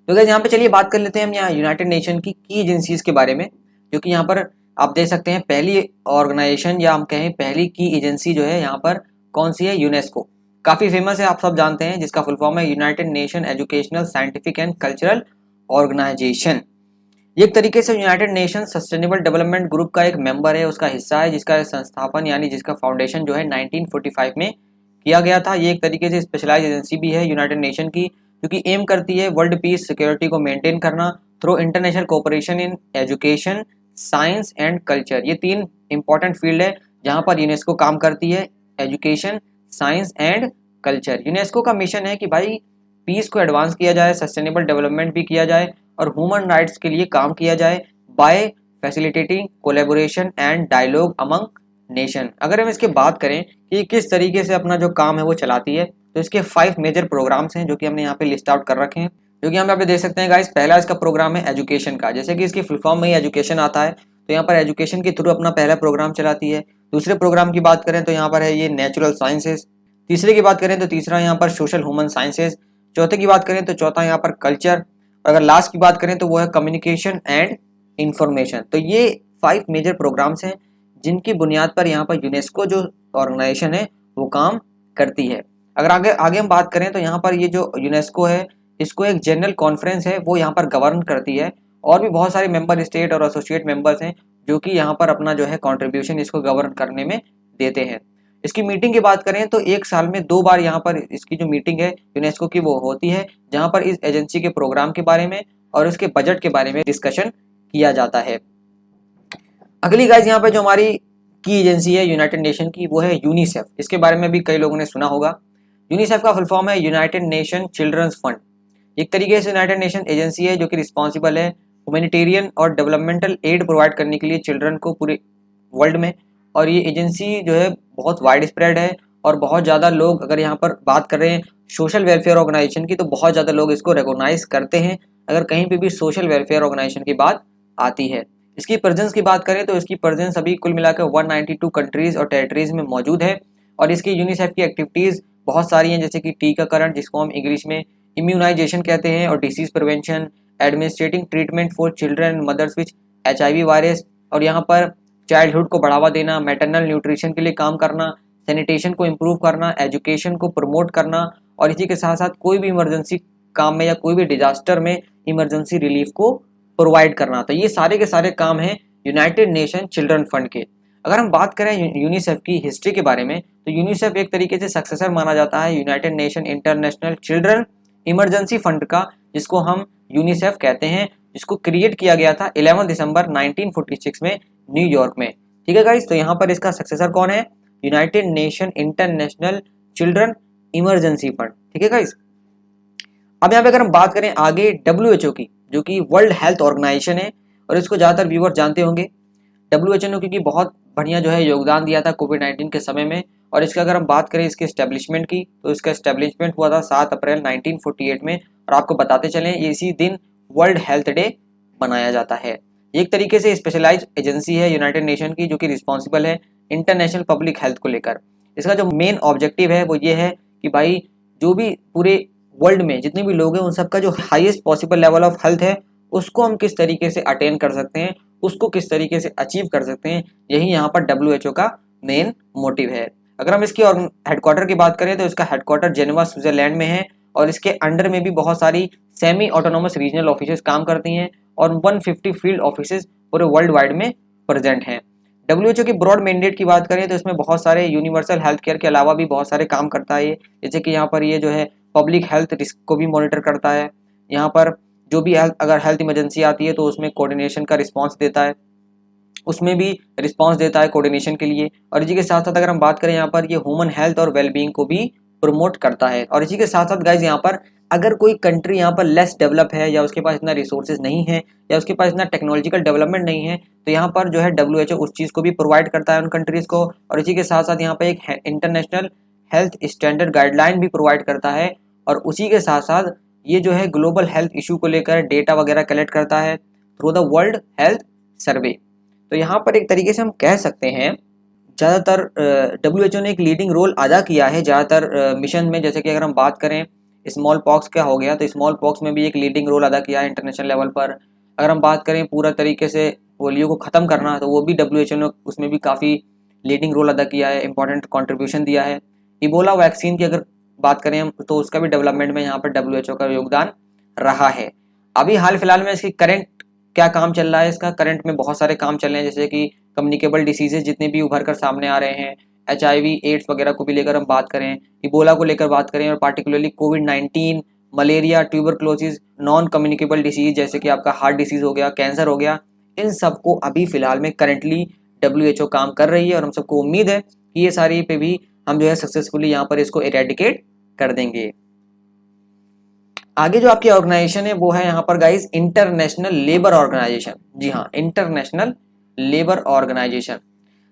तो गाइस यहाँ पे चलिए बात कर लेते हैं हम यहाँ यूनाइटेड नेशन की एजेंसीज के बारे में, जो कि यहाँ पर आप देख सकते हैं पहली ऑर्गेनाइजेशन या हम कहें पहली की एजेंसी जो है यहाँ पर कौन सी है? यूनेस्को। काफ़ी फेमस है, आप सब जानते हैं, जिसका फुल फॉर्म है United Nation educational scientific and cultural organisation. ये एक तरीके से United Nation sustainable development group का एक मेंबर है, उसका हिस्सा है, जिसका संस्थापन यानी जिसका फाउंडेशन जो है 1945 में किया गया था। ये एक तरीके से स्पेशलाइज एजेंसी भी है यूनाइटेड नेशन की, जो कि एम करती है वर्ल्ड पीस सिक्योरिटी को मेंटेन करना through international cooperation in education, science and culture. ये 3 इंपॉर्टेंट फील्ड है जहाँ पर यूनेस्को काम करती है, education, science and culture. UNESCO का मिशन है कि भाई पीस को एडवांस किया जाए, सस्टेनेबल डेवलपमेंट भी किया जाए और ह्यूमन राइट्स के लिए काम किया जाए by facilitating collaboration and dialogue among nation. अगर हम इसके बात करें कि किस तरीके से अपना जो काम है वो चलाती है, तो इसके 5 मेजर प्रोग्राम्स हैं जो कि हमने यहाँ पे लिस्ट आउट कर रखे हैं, जो कि हम पे देख सकते हैं गाइस। पहला इसका प्रोग्राम है एजुकेशन का, जैसे कि इसकी फुल फॉर्म में ही एजुकेशन आता है, तो यहाँ पर एजुकेशन के थ्रू अपना पहला प्रोग्राम चलाती है। दूसरे प्रोग्राम की बात करें तो यहाँ पर है ये नेचुरल साइंसेज। तीसरे की बात करें तो तीसरा यहाँ पर सोशल ह्यूमन साइंसेज। चौथे की बात करें तो चौथा यहाँ पर कल्चर। और अगर लास्ट की बात करें तो वो है कम्युनिकेशन एंड इंफॉर्मेशन। तो ये 5 मेजर प्रोग्राम्स हैं जिनकी बुनियाद पर यहाँ पर यूनेस्को जो ऑर्गेनाइजेशन है वो काम करती है। अगर आगे आगे हम बात करें तो यहाँ पर ये जो यूनेस्को है इसको एक जनरल कॉन्फ्रेंस है वो यहाँ पर गवर्न करती है, और भी बहुत सारे मेंबर स्टेट और एसोसिएट मेंबर्स हैं जो कि यहाँ पर अपना जो है कंट्रीब्यूशन इसको गवर्न करने में देते हैं। इसकी मीटिंग की बात करें तो 1 साल में 2 बार यहाँ पर इसकी जो मीटिंग है यूनेस्को की वो होती है, जहाँ पर इस एजेंसी के प्रोग्राम के बारे में और इसके बजट के बारे में डिस्कशन किया जाता है। अगली गाइस यहाँ पे जो हमारी की एजेंसी है यूनाइटेड नेशन की वो है यूनिसेफ। इसके बारे में भी कई लोगों ने सुना होगा। यूनिसेफ का फुल फॉर्म है यूनाइटेड नेशन चिल्ड्रंस फंड। एक तरीके से यूनाइटेड नेशन एजेंसी है जो कि रिस्पॉन्सिबल है ह्यूमैनिटेरियन और डेवलपमेंटल एड प्रोवाइड करने के लिए चिल्ड्रन को पूरे वर्ल्ड में। और ये एजेंसी जो है बहुत वाइड स्प्रेड है और बहुत ज़्यादा लोग, अगर यहाँ पर बात कर रहे हैं सोशल वेलफेयर ऑर्गेनाइजेशन की, तो बहुत ज़्यादा लोग इसको रिकॉग्नाइज करते हैं अगर कहीं पे भी सोशल वेलफेयर ऑर्गेनाइजेशन की बात आती है। इसकी प्रेजेंस की बात करें तो इसकी प्रेजेंस अभी कुल मिलाकर 192 कंट्रीज और टेरिटरीज में मौजूद है। और इसकी यूनिसेफ की एक्टिविटीज़ बहुत सारी हैं, जैसे कि टीकाकरण जिसको हम इंग्लिश में इम्यूनाइजेशन कहते हैं, और disease prevention, administrating treatment for children and mothers which HIV virus, और यहाँ पर चाइल्डहुड को बढ़ावा देना, मैटरनल न्यूट्रिशन के लिए काम करना, सैनिटेशन को इम्प्रूव करना, एजुकेशन को प्रमोट करना, और इसी के साथ साथ कोई भी इमरजेंसी काम में या कोई भी डिजास्टर में इमरजेंसी रिलीफ को प्रोवाइड करना। तो ये सारे के सारे काम हैं यूनाइटेड नेशन चिल्ड्रन फंड के। अगर हम बात करें यूनिसेफ की हिस्ट्री के बारे में, तो यूनिसेफ एक तरीके से सक्सेसर माना जाता है United nation international children emergency fund का, जिसको हम यूनिसेफ कहते हैं, जिसको क्रिएट किया गया था 11 दिसंबर 1946 में न्यूयॉर्क में। ठीक है गाइस, तो यहाँ पर इसका सक्सेसर कौन है? United nation international children emergency fund. ठीक है गाइस, अब यहाँ पे अगर हम बात करें आगे WHO की, जो कि वर्ल्ड हेल्थ ऑर्गेनाइजेशन है, और इसको ज़्यादातर व्यूअर जानते होंगे। WHO ने क्योंकि बहुत बढ़िया जो है योगदान दिया था कोविड-19 के समय में, और इसका अगर हम बात करें इसके एस्टेब्लिशमेंट की, तो इसका एस्टेब्लिशमेंट हुआ था 7 अप्रैल 1948 में, और आपको बताते चलें ये इसी दिन वर्ल्ड हेल्थ डे मनाया जाता है। एक तरीके से स्पेशलाइज्ड एजेंसी है यूनाइटेड नेशन की, जो कि रिस्पॉन्सिबल है इंटरनेशनल पब्लिक हेल्थ को लेकर। इसका जो मेन ऑब्जेक्टिव है वो ये है कि भाई जो भी पूरे वर्ल्ड में जितने भी लोग हैं उन सबका जो highest possible level of health है उसको हम किस तरीके से अटेन कर सकते हैं, उसको किस तरीके से अचीव कर सकते हैं, यही यहाँ पर WHO का मेन मोटिव है। अगर हम इसकी हेडक्वार्टर की बात करें तो इसका हेडक्वार्टर जेनेवा स्विट्जरलैंड में है, और इसके अंडर में भी बहुत सारी सेमी ऑटोनोमस रीजनल ऑफिसेज काम करती हैं, और 150 फील्ड ऑफिसेज पूरे वर्ल्ड वाइड में प्रेजेंट हैं। WHO की ब्रॉड मैंडेट की बात करें तो इसमें बहुत सारे यूनिवर्सल हेल्थ केयर के अलावा भी बहुत सारे काम करता है, जैसे कि यहाँ पर ये जो है पब्लिक हेल्थ रिस्क को भी मॉनिटर करता है। यहाँ पर जो भी अगर हेल्थ इमरजेंसी आती है तो उसमें कोऑर्डिनेशन का रिस्पांस देता है, उसमें भी रिस्पांस देता है कोऑर्डिनेशन के लिए। और इसी के साथ साथ अगर हम बात करें यहाँ पर ये ह्यूमन हेल्थ और वेलबींग को भी प्रमोट करता है। और इसी के साथ साथ गाइज यहाँ पर अगर कोई कंट्री यहाँ पर लेस डेवलप है, या उसके पास इतना रिसोर्सेज नहीं है, या उसके पास इतना टेक्नोलॉजिकल डेवलपमेंट नहीं है, तो यहाँ पर जो है WHO उस चीज़ को भी प्रोवाइड करता है उन कंट्रीज़ को। और इसी के साथ साथ यहाँ पर एक इंटरनेशनल हेल्थ स्टैंडर्ड गाइडलाइन भी प्रोवाइड करता है, और उसी के साथ साथ ये जो है ग्लोबल हेल्थ इशू को लेकर डेटा वगैरह कलेक्ट करता है through the world health survey. तो यहाँ पर एक तरीके से हम कह सकते हैं ज़्यादातर WHO ने एक लीडिंग रोल अदा किया है ज़्यादातर मिशन में। जैसे कि अगर हम बात करें स्मॉल पॉक्स का हो गया, तो स्मॉल पॉक्स में भी एक लीडिंग रोल अदा किया है इंटरनेशनल लेवल पर। अगर हम बात करें पूरा तरीके से पोलियो को ख़त्म करना, तो वो भी WHO ने उसमें भी काफ़ी लीडिंग रोल अदा किया है, इंपॉर्टेंट कॉन्ट्रीब्यूशन दिया है। इबोला वैक्सीन की अगर बात करें हम, तो उसका भी डेवलपमेंट में यहाँ पर WHO का योगदान रहा है। अभी हाल फिलहाल में इसकी करंट क्या काम चल रहा है, इसका करंट में बहुत सारे काम चल रहे हैं, जैसे कि कम्युनिकेबल डिसीजेज जितने भी उभर कर सामने आ रहे हैं, HIV एड्स वगैरह को भी लेकर हम बात करें, इबोला को लेकर बात करें, और पार्टिकुलरली कोविड-19, malaria, tuberculosis, non communicable disease जैसे कि आपका हार्ट डिसीज हो गया, कैंसर हो गया, इन सबको अभी फिलहाल में करंटली WHO काम कर रही है, और हम सबको उम्मीद है कि ये सारी पे भी हम जो है सक्सेसफुली यहाँ पर इसको इरेडिकेट कर देंगे। आगे जो आपकी ऑर्गेनाइजेशन है वो है यहाँ पर गाइस इंटरनेशनल लेबर ऑर्गेनाइजेशन। जी हाँ, इंटरनेशनल लेबर ऑर्गेनाइजेशन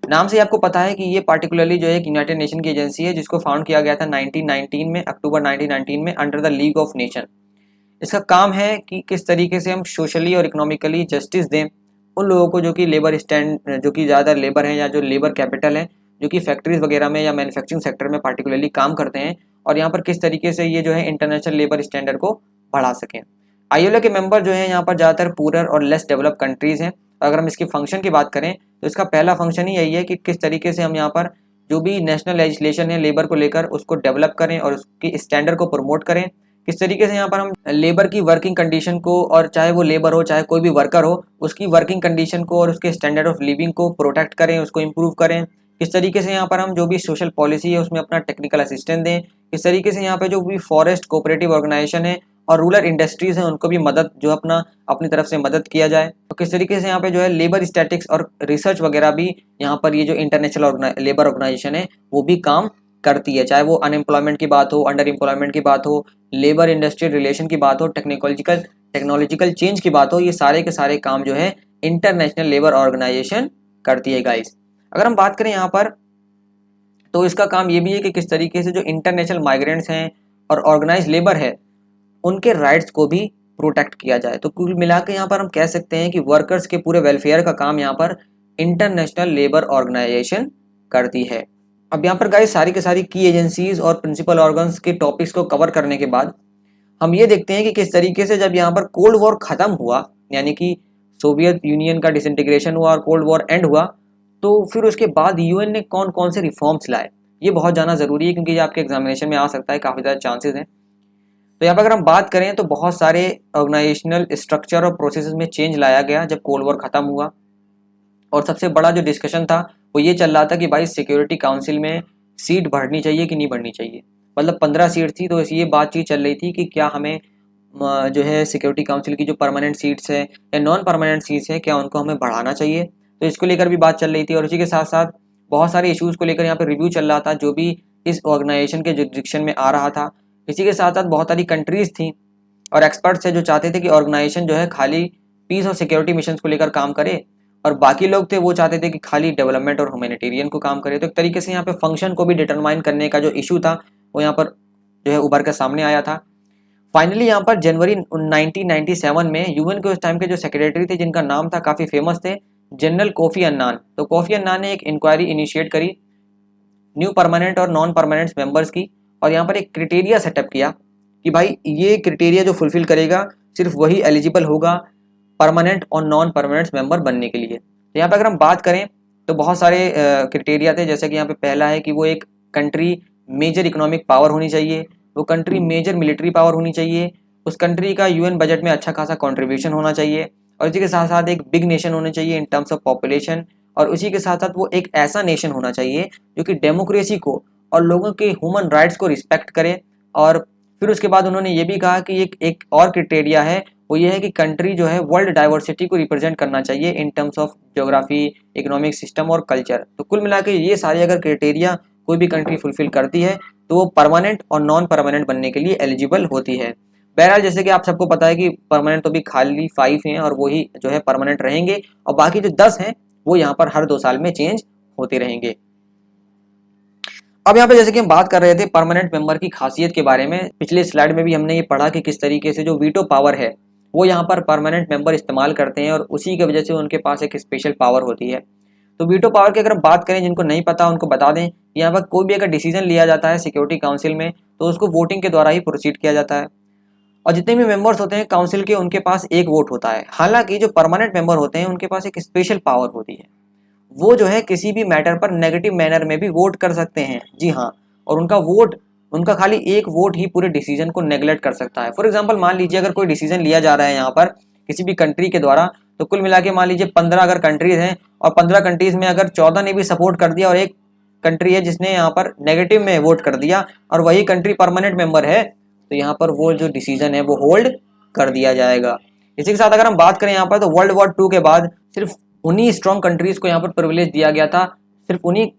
नाम से आपको पता है कि ये पार्टिकुलरली जो है यूनाइटेड नेशन की एजेंसी है, जिसको फाउंड किया गया था 1919 में, अक्टूबर 1919 में, under the league of nation. इसका काम है कि किस तरीके से हम सोशली और इकोनॉमिकली जस्टिस दें उन लोगों को जो कि लेबर स्टैंड, जो कि ज़्यादा लेबर हैं या जो लेबर कैपिटल है, जो कि फैक्ट्रीज वगैरह में या मैन्युफैक्चरिंग सेक्टर में पार्टिकुलरली काम करते हैं, और यहाँ पर किस तरीके से ये जो है इंटरनेशनल लेबर स्टैंडर्ड को बढ़ा सकें। ILO के मेंबर जो है यहाँ पर ज़्यादातर पूरर और लेस डेवलप कंट्रीज़ हैं। अगर हम इसकी फंक्शन की बात करें तो इसका पहला फंक्शन ही यही है कि किस तरीके से हम यहाँ पर जो भी नेशनल लेजिस्लेशन है लेबर को लेकर उसको डेवलप करें और उसकी स्टैंडर्ड को प्रमोट करें। किस तरीके से यहाँ पर हम लेबर की वर्किंग कंडीशन को, और चाहे वो लेबर हो चाहे कोई भी वर्कर हो, उसकी वर्किंग कंडीशन को और उसके स्टैंडर्ड ऑफ लिविंग को प्रोटेक्ट करें, उसको इम्प्रूव करें। किस तरीके से यहाँ पर हम जो भी सोशल पॉलिसी है उसमें अपना टेक्निकल असिस्टेंस दें। किस तरीके से यहाँ पे जो भी फॉरेस्ट कोऑपरेटिव ऑर्गेनाइजेशन है और रूरल इंडस्ट्रीज हैं उनको भी मदद जो अपनी तरफ से मदद किया जाए। तो किस तरीके से यहाँ पे जो है लेबर स्टैटिक्स और रिसर्च वगैरह भी यहाँ पर ये जो इंटरनेशनल लेबर ऑर्गेनाइजेशन है वो भी काम करती है, चाहे वो अनएम्प्लॉयमेंट की बात हो, अंडर एम्प्लॉयमेंट की बात हो, लेबर इंडस्ट्रियल रिलेशन की बात हो, टेक्नोलॉजिकल चेंज की बात हो, ये सारे के सारे काम जो है इंटरनेशनल लेबर ऑर्गेनाइजेशन करती है गाइस। अगर हम बात करें यहाँ पर तो इसका काम ये भी है कि किस तरीके से जो इंटरनेशनल माइग्रेंट्स हैं और ऑर्गेनाइज लेबर है उनके राइट्स को भी प्रोटेक्ट किया जाए। तो कुल मिला के यहाँ पर हम कह सकते हैं कि वर्कर्स के पूरे वेलफेयर का काम यहाँ पर इंटरनेशनल लेबर ऑर्गेनाइजेशन करती है। अब यहाँ पर गाइस सारी की सारी की एजेंसीज और प्रिंसिपल ऑर्गन्स के टॉपिक्स को कवर करने के बाद हम ये देखते हैं कि किस तरीके से जब यहाँ पर कोल्ड वॉर खत्म हुआ, यानी कि सोवियत यूनियन का डिसइंटीग्रेशन हुआ और कोल्ड वॉर एंड हुआ, तो फिर उसके बाद यूएन ने कौन कौन से रिफॉर्म्स लाए, ये बहुत जानना जरूरी है क्योंकि ये आपके एग्जामिनेशन में आ सकता है, काफ़ी ज़्यादा चांसेस हैं। तो यहाँ पर अगर हम बात करें तो बहुत सारे ऑर्गेनाइजेशनल स्ट्रक्चर और प्रोसेसेस में चेंज लाया गया जब कोल्ड वॉर खत्म हुआ। और सबसे बड़ा जो डिस्कशन था वो ये चल रहा था कि भाई सिक्योरिटी काउंसिल में सीट बढ़नी चाहिए कि नहीं बढ़नी चाहिए। मतलब 15 सीट थी, तो ये बातचीत चल रही थी कि क्या हमें जो है सिक्योरिटी काउंसिल की जो परमानेंट सीट्स है या नॉन परमानेंट सीट्स है, क्या उनको हमें बढ़ाना चाहिए। तो इसको लेकर भी बात चल रही थी और इसी के साथ साथ बहुत सारे इश्यूज़ को लेकर यहाँ पर रिव्यू चल रहा था जो भी इस ऑर्गेनाइजेशन के जुरिडिक्शन में आ रहा था। इसी के साथ साथ बहुत सारी कंट्रीज़ थी और एक्सपर्ट्स है जो चाहते थे कि ऑर्गेनाइजेशन जो है खाली पीस और सिक्योरिटी मिशन को लेकर काम करे, और बाकी लोग थे वो चाहते थे कि खाली डेवलपमेंट और ह्यूमैनिटेरियन को काम करे। तो एक तरीके से यहाँ पे फंक्शन को भी डिटरमाइन करने का जो इशू था वो यहाँ पर जो है उभर कर सामने आया था। फाइनली यहाँ पर जनवरी 1997 में यूएन के उस टाइम के जो सेक्रेटरी थे जिनका नाम था, काफ़ी फेमस थे, जनरल कोफी अन्नान। तो कोफी अन्नान ने एक इंक्वायरी इनिशिएट करी न्यू परमानेंट और नॉन परमानेंट मेंबर्स की, और यहाँ पर एक क्रिटेरिया सेटअप किया कि भाई ये क्रिटेरिया जो फुलफिल करेगा सिर्फ वही एलिजिबल होगा परमानेंट और नॉन परमानेंट मेंबर बनने के लिए। तो यहाँ पर अगर हम बात करें तो बहुत सारे क्रिटेरिया थे, जैसे कि यहाँ पे पहला है कि वो एक कंट्री मेजर इकोनॉमिक पावर होनी चाहिए, वो कंट्री मेजर मिलिट्री पावर होनी चाहिए, उस कंट्री का यूएन बजट में अच्छा खासा कंट्रीब्यूशन होना चाहिए, और इसी के साथ साथ एक बिग नेशन होना चाहिए इन टर्म्स ऑफ पॉपुलेशन, और उसी के साथ साथ वो एक ऐसा नेशन होना चाहिए जो कि डेमोक्रेसी को और लोगों के ह्यूमन राइट्स को रिस्पेक्ट करे। और फिर उसके बाद उन्होंने ये भी कहा कि एक और क्रिटेरिया है, वो ये है कि कंट्री जो है वर्ल्ड डाइवर्सिटी को रिप्रेजेंट करना चाहिए in terms of geography, economic system और कल्चर। तो कुल मिला के ये सारे अगर क्राइटेरिया कोई भी कंट्री फुलफिल करती है तो वो परमानेंट और नॉन परमानेंट बनने के लिए एलिजिबल होती है। बहरहाल जैसे कि आप सबको पता है कि परमानेंट तो भी खाली 5 हैं और वही जो है परमानेंट रहेंगे, और बाकी जो 10 हैं वो यहाँ पर हर 2 साल में चेंज होते रहेंगे। अब यहाँ पे जैसे कि हम बात कर रहे थे परमानेंट मेंबर की खासियत के बारे में, पिछले स्लाइड में भी हमने ये पढ़ा कि किस तरीके से जो वीटो पावर है वो यहाँ पर परमानेंट मेंबर इस्तेमाल करते हैं और उसी की वजह से उनके पास एक स्पेशल पावर होती है। तो वीटो पावर की अगर हम बात करें, जिनको नहीं पता उनको बता दें, यहाँ पर कोई भी अगर डिसीजन लिया जाता है सिक्योरिटी काउंसिल में तो उसको वोटिंग के द्वारा ही प्रोसीड किया जाता है, और जितने भी मेंबर्स होते हैं काउंसिल के उनके पास एक वोट होता है। हालांकि जो परमानेंट मेंबर होते हैं उनके पास एक स्पेशल पावर होती है, वो जो है किसी भी मैटर पर नेगेटिव मैनर में भी वोट कर सकते हैं। जी हाँ, और उनका खाली एक वोट ही पूरे डिसीजन को नेगलेक्ट कर सकता है। फॉर एग्जांपल मान लीजिए अगर कोई डिसीजन लिया जा रहा है यहाँ पर किसी भी कंट्री के द्वारा, तो कुल मिला के मान लीजिए 15 अगर कंट्रीज हैं और 15 कंट्रीज में अगर 14 ने भी सपोर्ट कर दिया और एक कंट्री है जिसने यहाँ पर नेगेटिव में वोट कर दिया और वही कंट्री परमानेंट मेंबर है, तो यहाँ पर वो जो डिसीजन है वो होल्ड कर दिया जाएगा। इसी के साथ अगर हम बात करें यहाँ पर, तो वर्ल्ड वॉर 2 के बाद सिर्फ उन्हीं स्ट्रॉन्ग कंट्रीज को यहाँ पर प्रिविलेज दिया गया था, सिर्फ उन्हीं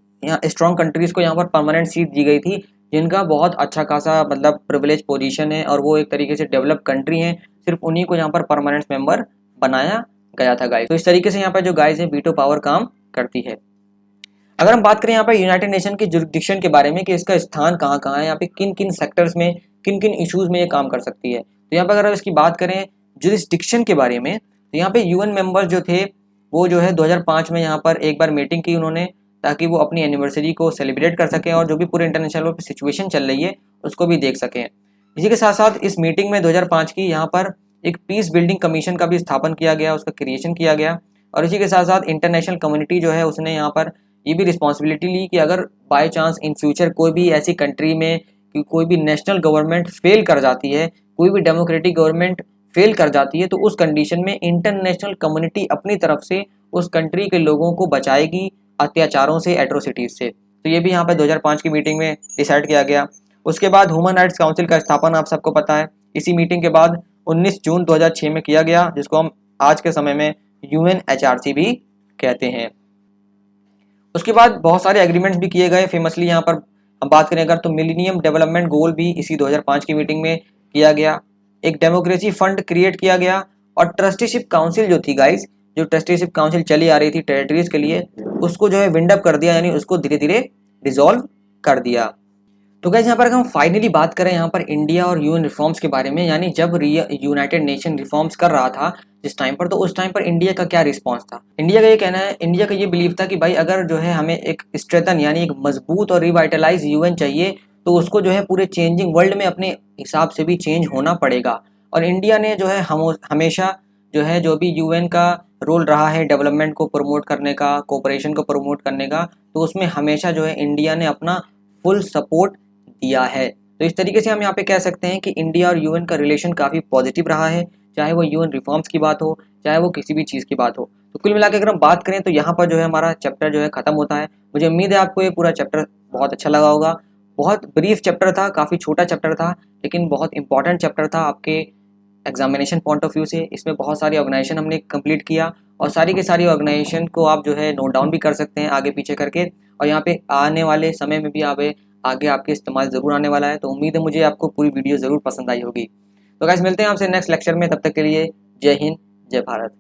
स्ट्रॉन्ग कंट्रीज को यहाँ पर परमानेंट सीट दी गई थी जिनका बहुत अच्छा खासा मतलब प्रिविलेज पोजीशन है और वो एक तरीके से डेवलप कंट्री हैं, सिर्फ उन्हीं को यहाँ पर परमानेंट मेंबर बनाया गया था गाइस। तो इस तरीके से यहाँ पर जो गाइस है वीटो पावर काम करती है। अगर हम बात करें यहाँ पर यूनाइटेड नेशन की जुरिडिक्शन के बारे में कि इसका स्थान कहाँ कहाँ है, यहाँ पे किन किन सेक्टर्स में किन किन इश्यूज में ये काम कर सकती है, तो यहाँ पर अगर इसकी बात करें जुरिडिक्शन के बारे में, तो यहाँ पे यूएन मेंबर जो थे वो जो है 2005 में यहाँ पर एक बार मीटिंग की उन्होंने, ताकि वो अपनी एनिवर्सरी को सेलिब्रेट कर सकें और जो भी पूरे इंटरनेशनल लेवल पर सिचुएशन चल रही है उसको भी देख सकें। इसी के साथ साथ इस मीटिंग में 2005 की यहाँ पर एक पीस बिल्डिंग कमीशन का भी स्थापन किया गया, उसका क्रिएशन किया गया, और इसी के साथ साथ इंटरनेशनल कम्युनिटी जो है उसने यहाँ पर ये भी रिस्पॉन्सिबिलिटी ली कि अगर बाय चांस इन फ्यूचर कोई भी ऐसी कंट्री में कि कोई भी नेशनल गवर्नमेंट फेल कर जाती है, कोई भी डेमोक्रेटिक गवर्नमेंट फेल कर जाती है, तो उस कंडीशन में इंटरनेशनल कम्युनिटी अपनी तरफ से उस कंट्री के लोगों को बचाएगी अत्याचारों से, एट्रोसिटीज से। तो ये भी यहाँ पर 2005 की मीटिंग में डिसाइड किया गया। उसके बाद ह्यूमन राइट्स काउंसिल का स्थापना आप सबको पता है, इसी मीटिंग के बाद 19 जून 2006 में किया गया, जिसको हम आज के समय में UNHRC भी कहते हैं। उसके बाद बहुत सारे एग्रीमेंट्स भी किए गए। फेमसली यहाँ पर हम बात करें अगर, तो मिलेनियम डेवलपमेंट गोल भी इसी 2005 की मीटिंग में किया गया, एक डेमोक्रेसी फंड क्रिएट किया गया, और ट्रस्टीशिप काउंसिल जो थी गाइस, जो ट्रस्टीशिप काउंसिल चली आ रही थी टेरिटरीज के लिए, उसको जो है विंड अप कर दिया, यानी उसको धीरे धीरे डिसॉल्व कर दिया। तो गाइस यहाँ पर अगर हम फाइनली बात करें यहाँ पर इंडिया और यूएन रिफॉर्म्स के बारे में, यानी जब यूनाइटेड नेशन रिफॉर्म्स कर रहा था जिस टाइम पर, तो उस टाइम पर इंडिया का क्या रिस्पांस था। इंडिया का ये कहना है, इंडिया का ये बिलीव था कि भाई अगर जो है हमें एक स्ट्रेंथन यानी एक मजबूत और रिवाइटलाइज यूएन चाहिए, तो उसको जो है पूरे चेंजिंग वर्ल्ड में अपने हिसाब से भी चेंज होना पड़ेगा। और इंडिया ने जो है हमेशा जो है जो भी यूएन का रोल रहा है डेवलपमेंट को प्रमोट करने का, कोऑपरेशन को प्रमोट करने का, तो उसमें हमेशा जो है इंडिया ने अपना फुल सपोर्ट दिया है। तो इस तरीके से हम यहाँ पे कह सकते हैं कि इंडिया और यूएन का रिलेशन काफ़ी पॉजिटिव रहा है, चाहे वो यूएन रिफॉर्म्स की बात हो, चाहे वो किसी भी चीज़ की बात हो। तो कुल मिला के अगर हम बात करें तो यहाँ पर जो है हमारा चैप्टर जो है ख़त्म होता है। मुझे उम्मीद है आपको ये पूरा चैप्टर बहुत अच्छा लगा होगा। बहुत ब्रीफ चैप्टर था, काफ़ी छोटा चैप्टर था, लेकिन बहुत इंपॉर्टेंट चैप्टर था आपके एग्जामिनेशन पॉइंट ऑफ व्यू से। इसमें बहुत सारी ऑर्गेनाइजेशन हमने कंप्लीट किया और सारी की सारी ऑर्गेनाइजेशन को आप जो है नोट डाउन भी कर सकते हैं आगे पीछे करके, और यहाँ पे आने वाले समय में भी आप आगे आपके इस्तेमाल ज़रूर आने वाला है। तो उम्मीद है मुझे आपको पूरी वीडियो ज़रूर पसंद आई होगी। तो गाइस मिलते हैं आपसे नेक्स्ट लेक्चर में, तब तक के लिए जय हिंद, जय भारत।